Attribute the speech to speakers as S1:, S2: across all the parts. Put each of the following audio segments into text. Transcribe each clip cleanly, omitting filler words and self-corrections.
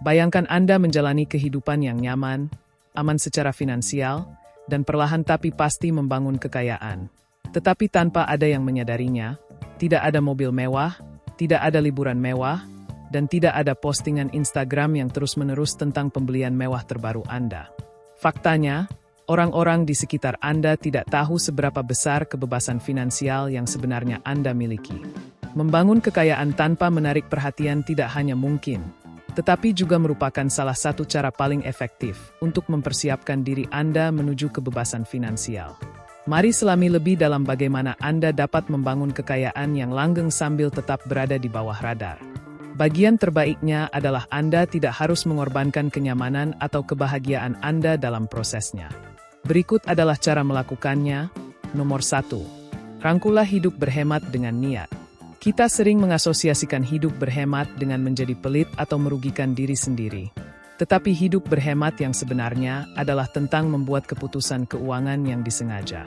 S1: Bayangkan Anda menjalani kehidupan yang nyaman, aman secara finansial, dan perlahan tapi pasti membangun kekayaan. Tetapi tanpa ada yang menyadarinya, tidak ada mobil mewah, tidak ada liburan mewah, dan tidak ada postingan Instagram yang terus-menerus tentang pembelian mewah terbaru Anda. Faktanya, orang-orang di sekitar Anda tidak tahu seberapa besar kebebasan finansial yang sebenarnya Anda miliki. Membangun kekayaan tanpa menarik perhatian tidak hanya mungkin, tetapi juga merupakan salah satu cara paling efektif untuk mempersiapkan diri Anda menuju kebebasan finansial. Mari selami lebih dalam bagaimana Anda dapat membangun kekayaan yang langgeng sambil tetap berada di bawah radar. Bagian terbaiknya adalah Anda tidak harus mengorbankan kenyamanan atau kebahagiaan Anda dalam prosesnya. Berikut adalah cara melakukannya. Nomor 1. Rangkulah hidup berhemat dengan niat. Kita sering mengasosiasikan hidup berhemat dengan menjadi pelit atau merugikan diri sendiri. Tetapi hidup berhemat yang sebenarnya adalah tentang membuat keputusan keuangan yang disengaja.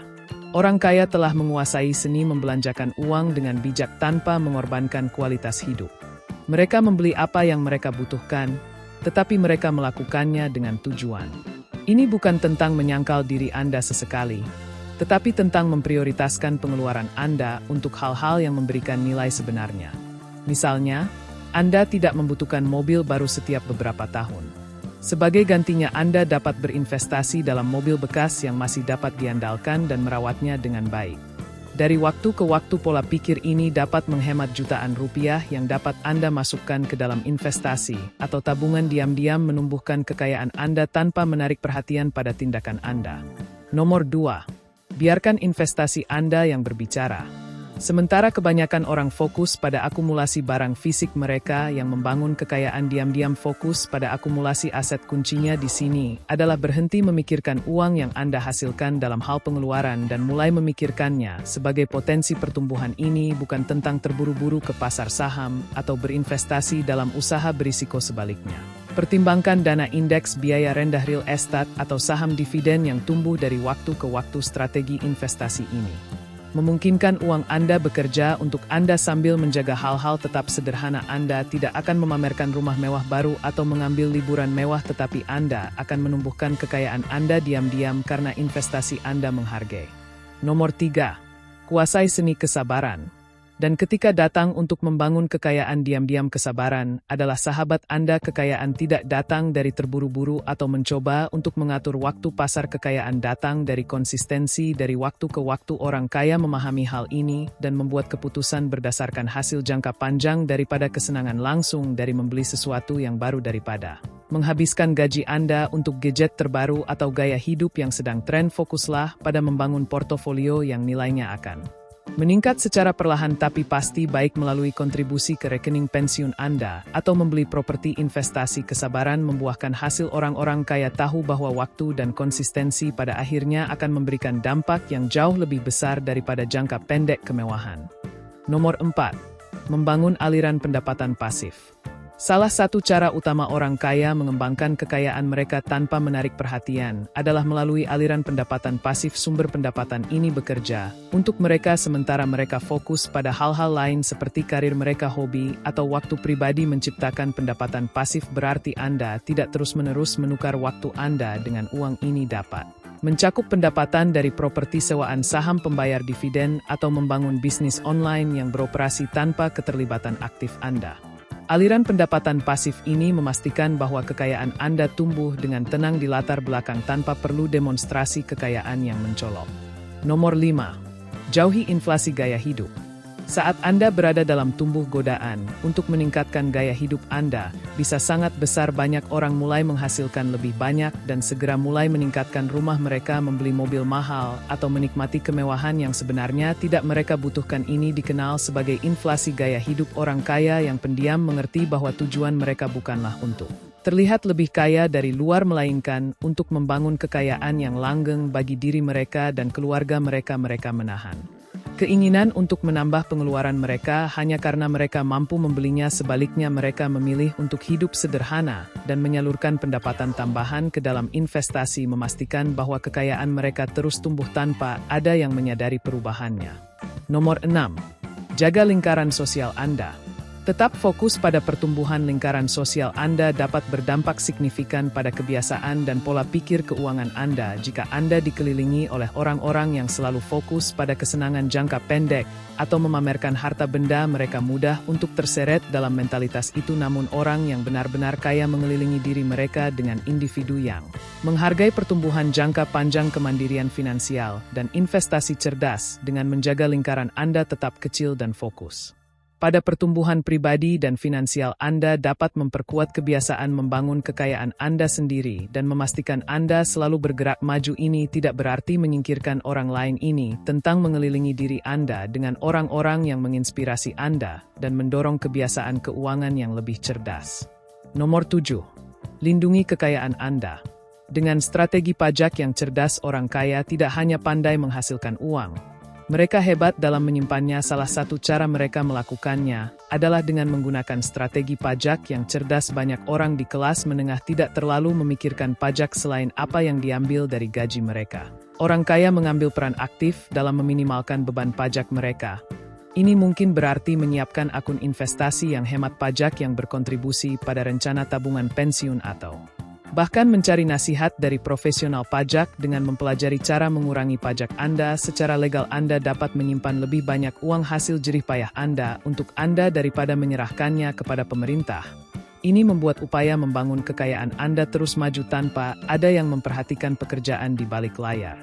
S1: Orang kaya telah menguasai seni membelanjakan uang dengan bijak tanpa mengorbankan kualitas hidup. Mereka membeli apa yang mereka butuhkan, tetapi mereka melakukannya dengan tujuan. Ini bukan tentang menyangkal diri Anda sesekali, tetapi tentang memprioritaskan pengeluaran Anda untuk hal-hal yang memberikan nilai sebenarnya. Misalnya, Anda tidak membutuhkan mobil baru setiap beberapa tahun. Sebagai gantinya Anda dapat berinvestasi dalam mobil bekas yang masih dapat diandalkan dan merawatnya dengan baik. Dari waktu ke waktu pola pikir ini dapat menghemat jutaan rupiah yang dapat Anda masukkan ke dalam investasi atau tabungan diam-diam menumbuhkan kekayaan Anda tanpa menarik perhatian pada tindakan Anda. Nomor 2. Biarkan investasi Anda yang berbicara. Sementara kebanyakan orang fokus pada akumulasi barang fisik, mereka yang membangun kekayaan diam-diam fokus pada akumulasi aset. Kuncinya di sini adalah berhenti memikirkan uang yang Anda hasilkan dalam hal pengeluaran dan mulai memikirkannya sebagai potensi pertumbuhan. Ini bukan tentang terburu-buru ke pasar saham atau berinvestasi dalam usaha berisiko. Sebaliknya, pertimbangkan dana indeks biaya rendah, real estate, atau saham dividen yang tumbuh dari waktu ke waktu. Strategi investasi ini memungkinkan uang Anda bekerja untuk Anda sambil menjaga hal-hal tetap sederhana. Anda tidak akan memamerkan rumah mewah baru atau mengambil liburan mewah, tetapi Anda akan menumbuhkan kekayaan Anda diam-diam karena investasi Anda menghargai. Nomor 3. Kuasai seni kesabaran. Dan ketika datang untuk membangun kekayaan diam-diam, kesabaran adalah sahabat Anda. Kekayaan tidak datang dari terburu-buru atau mencoba untuk mengatur waktu. Pasar kekayaan datang dari konsistensi. Dari waktu ke waktu orang kaya memahami hal ini dan membuat keputusan berdasarkan hasil jangka panjang daripada kesenangan langsung dari membeli sesuatu yang baru. Daripada menghabiskan gaji Anda untuk gadget terbaru atau gaya hidup yang sedang tren, fokuslah pada membangun portofolio yang nilainya akan meningkat secara perlahan tapi pasti, baik melalui kontribusi ke rekening pensiun Anda atau membeli properti. Investasi kesabaran membuahkan hasil. Orang-orang kaya tahu bahwa waktu dan konsistensi pada akhirnya akan memberikan dampak yang jauh lebih besar daripada jangka pendek kemewahan. Nomor 4. Membangun aliran pendapatan pasif. Salah satu cara utama orang kaya mengembangkan kekayaan mereka tanpa menarik perhatian adalah melalui aliran pendapatan pasif. Sumber pendapatan ini bekerja untuk mereka sementara mereka fokus pada hal-hal lain seperti karir mereka, hobi, atau waktu pribadi. Menciptakan pendapatan pasif berarti Anda tidak terus-menerus menukar waktu Anda dengan uang. Ini dapat mencakup pendapatan dari properti, sewaan saham, pembayar dividen, atau membangun bisnis online yang beroperasi tanpa keterlibatan aktif Anda. Aliran pendapatan pasif ini memastikan bahwa kekayaan Anda tumbuh dengan tenang di latar belakang tanpa perlu demonstrasi kekayaan yang mencolok. Nomor 5. Jauhi inflasi gaya hidup. Saat Anda berada dalam tumbuh godaan untuk meningkatkan gaya hidup Anda, bisa sangat besar. Banyak orang mulai menghasilkan lebih banyak dan segera mulai meningkatkan rumah mereka, membeli mobil mahal, atau menikmati kemewahan yang sebenarnya tidak mereka butuhkan. Ini dikenal sebagai inflasi gaya hidup. Orang kaya yang pendiam mengerti bahwa tujuan mereka bukanlah untuk terlihat lebih kaya dari luar, melainkan untuk membangun kekayaan yang langgeng bagi diri mereka dan keluarga mereka. Mereka menahan keinginan untuk menambah pengeluaran mereka hanya karena mereka mampu membelinya. Sebaliknya, mereka memilih untuk hidup sederhana dan menyalurkan pendapatan tambahan ke dalam investasi, memastikan bahwa kekayaan mereka terus tumbuh tanpa ada yang menyadari perubahannya. Nomor 6. Jaga lingkaran sosial Anda. Tetap fokus pada pertumbuhan lingkaran sosial Anda dapat berdampak signifikan pada kebiasaan dan pola pikir keuangan Anda jika Anda dikelilingi oleh orang-orang yang selalu fokus pada kesenangan jangka pendek atau memamerkan harta benda. Mereka mudah untuk terseret dalam mentalitas itu, namun orang yang benar-benar kaya mengelilingi diri mereka dengan individu yang menghargai pertumbuhan jangka panjang, kemandirian finansial, dan investasi cerdas dengan menjaga lingkaran Anda tetap kecil dan fokus pada pertumbuhan pribadi dan finansial. Anda dapat memperkuat kebiasaan membangun kekayaan Anda sendiri dan memastikan Anda selalu bergerak maju. Ini tidak berarti menyingkirkan orang lain, ini tentang mengelilingi diri Anda dengan orang-orang yang menginspirasi Anda dan mendorong kebiasaan keuangan yang lebih cerdas. Nomor 7. Lindungi kekayaan Anda. Dengan strategi pajak yang cerdas, orang kaya tidak hanya pandai menghasilkan uang. Mereka hebat dalam menyimpannya. Salah satu cara mereka melakukannya adalah dengan menggunakan strategi pajak yang cerdas. Banyak orang di kelas menengah tidak terlalu memikirkan pajak selain apa yang diambil dari gaji mereka. Orang kaya mengambil peran aktif dalam meminimalkan beban pajak mereka. Ini mungkin berarti menyiapkan akun investasi yang hemat pajak yang berkontribusi pada rencana tabungan pensiun, atau bahkan mencari nasihat dari profesional pajak. Dengan mempelajari cara mengurangi pajak Anda secara legal, Anda dapat menyimpan lebih banyak uang hasil jerih payah Anda untuk Anda daripada menyerahkannya kepada pemerintah. Ini membuat upaya membangun kekayaan Anda terus maju tanpa ada yang memperhatikan pekerjaan di balik layar.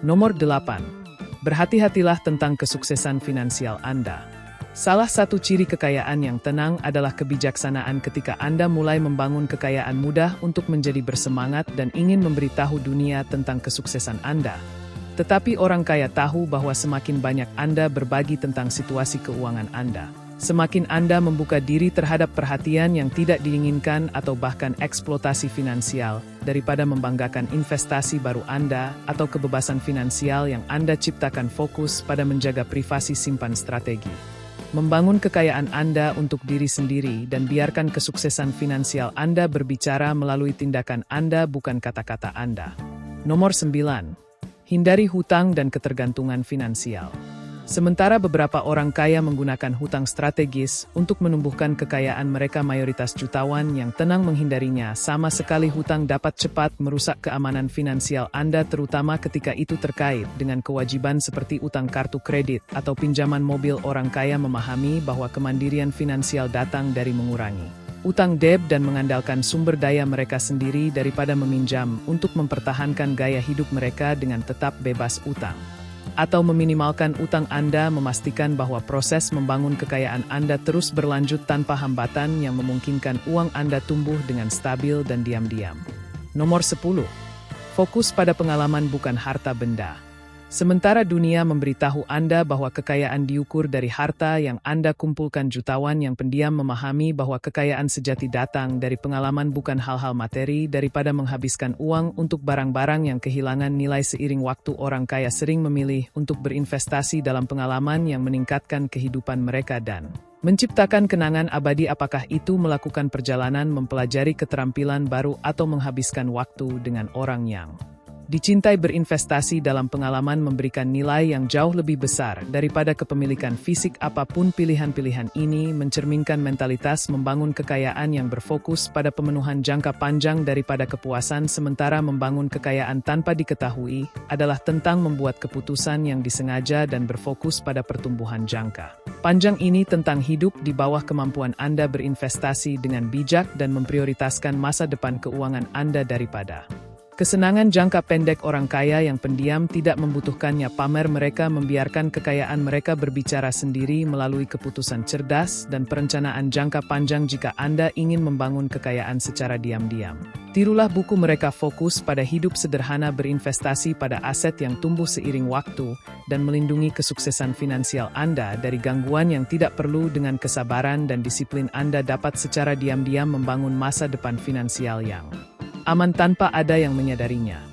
S1: Nomor 8. Berhati-hatilah tentang kesuksesan finansial Anda. Salah satu ciri kekayaan yang tenang adalah kebijaksanaan. Ketika Anda mulai membangun kekayaan, mudah untuk menjadi bersemangat dan ingin memberitahu dunia tentang kesuksesan Anda. Tetapi orang kaya tahu bahwa semakin banyak Anda berbagi tentang situasi keuangan Anda, semakin Anda membuka diri terhadap perhatian yang tidak diinginkan atau bahkan eksploitasi finansial, daripada membanggakan investasi baru Anda atau kebebasan finansial yang Anda ciptakan. Fokus pada menjaga privasi, simpan strategi membangun kekayaan Anda untuk diri sendiri, dan biarkan kesuksesan finansial Anda berbicara melalui tindakan Anda, bukan kata-kata Anda. Nomor 9. Hindari hutang dan ketergantungan finansial. Sementara beberapa orang kaya menggunakan hutang strategis untuk menumbuhkan kekayaan mereka, mayoritas jutawan yang tenang menghindarinya. Sama sekali hutang dapat cepat merusak keamanan finansial Anda, terutama ketika itu terkait dengan kewajiban seperti utang kartu kredit atau pinjaman mobil. Orang kaya memahami bahwa kemandirian finansial datang dari mengurangi utang debt dan mengandalkan sumber daya mereka sendiri daripada meminjam untuk mempertahankan gaya hidup mereka dengan tetap bebas utang atau meminimalkan utang. Anda memastikan bahwa proses membangun kekayaan Anda terus berlanjut tanpa hambatan yang memungkinkan uang Anda tumbuh dengan stabil dan diam-diam. Nomor 10. Fokus pada pengalaman, bukan harta benda. Sementara dunia memberitahu Anda bahwa kekayaan diukur dari harta yang Anda kumpulkan, jutawan yang pendiam memahami bahwa kekayaan sejati datang dari pengalaman, bukan hal-hal materi. Daripada menghabiskan uang untuk barang-barang yang kehilangan nilai seiring waktu, orang kaya sering memilih untuk berinvestasi dalam pengalaman yang meningkatkan kehidupan mereka dan menciptakan kenangan abadi. Apakah itu melakukan perjalanan, mempelajari keterampilan baru, atau menghabiskan waktu dengan orang yang dicintai, berinvestasi dalam pengalaman memberikan nilai yang jauh lebih besar daripada kepemilikan fisik. Apapun pilihan-pilihan ini mencerminkan mentalitas membangun kekayaan yang berfokus pada pemenuhan jangka panjang daripada kepuasan. Sementara membangun kekayaan tanpa diketahui adalah tentang membuat keputusan yang disengaja dan berfokus pada pertumbuhan jangka panjang. Ini tentang hidup di bawah kemampuan Anda, berinvestasi dengan bijak dan memprioritaskan masa depan keuangan Anda daripada kesenangan jangka pendek. Orang kaya yang pendiam tidak membutuhkannya pamer, mereka membiarkan kekayaan mereka berbicara sendiri melalui keputusan cerdas dan perencanaan jangka panjang. Jika Anda ingin membangun kekayaan secara diam-diam, tirulah buku mereka. Fokus pada hidup sederhana, berinvestasi pada aset yang tumbuh seiring waktu, dan melindungi kesuksesan finansial Anda dari gangguan yang tidak perlu. Dengan kesabaran dan disiplin, Anda dapat secara diam-diam membangun masa depan finansial yang aman tanpa ada yang menyadarinya.